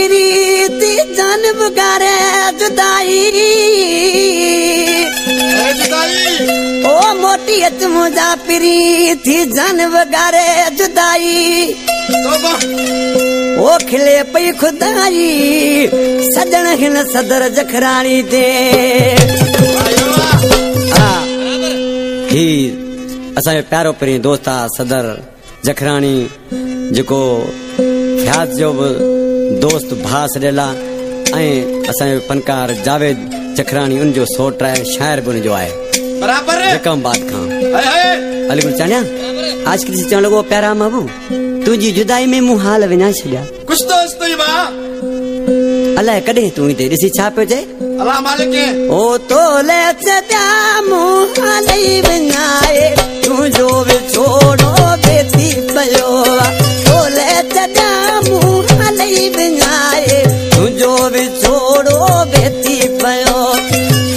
प्रीति जान बुगारे जुदाई ओ मोटी मुझा प्रीति जान बुगारे जुदाई ओ खिले पई खुदाई सजन हिन सदर जखरानी दे ही असा प्यारो प्री दोस्ता सदर जखरानी जो ख्यात जो दोस्त भास डेला असा फनकार जावेद जखरानी उनजो सोट है शायर भी उनजो है बराबर रकम बात खां अली गुल चाणिया आज की चण लगो प्यारा महबूब तुझी जुदाई में मुंह हाल विना छया कुछ दोस्त ही बा अल्लाह कदे तू इते दिसी छा पे जे अल्लाह मालिक ओ तोले सदा मुंह हाल विनाए तू जो छोड़ो बेटी पयो तोले सदा मुंह हाल विनाए तू जो छोड़ो बेटी पयो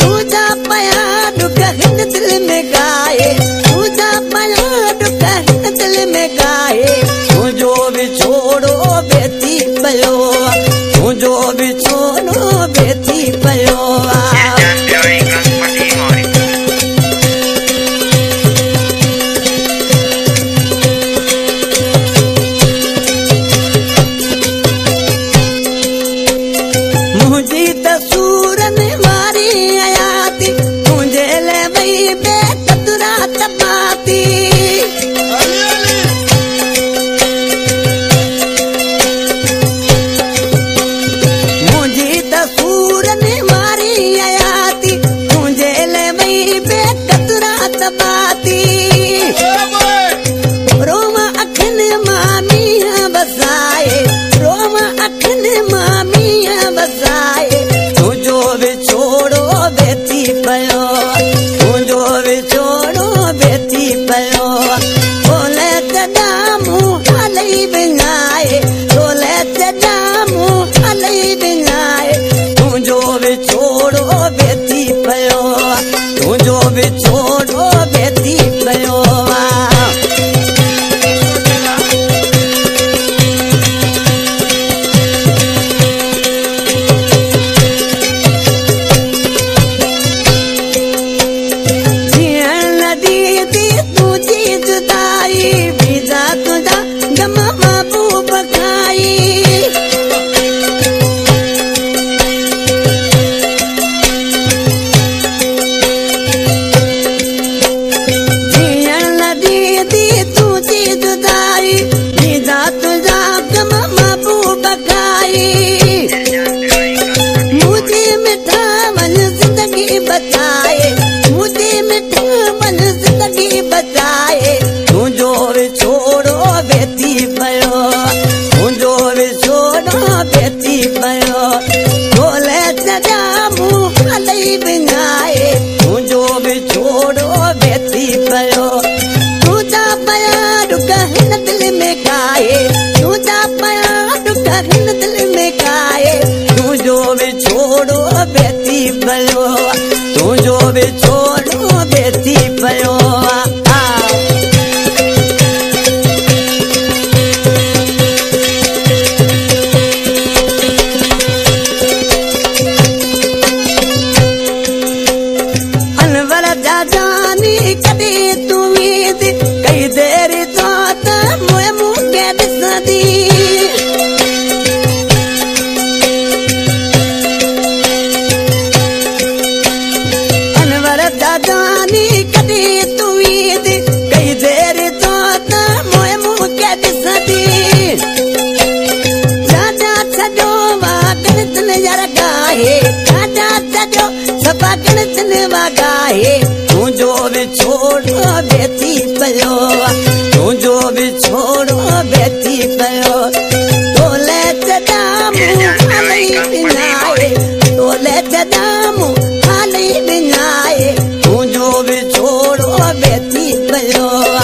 तुझा पया दुख हिन दिल में गाए तुझा पया दुख हिन दिल में गाए तू जो छोड़ो बेटी पयो तू जो छोड़ो बेटी पयो छोड़ो बेटी पयो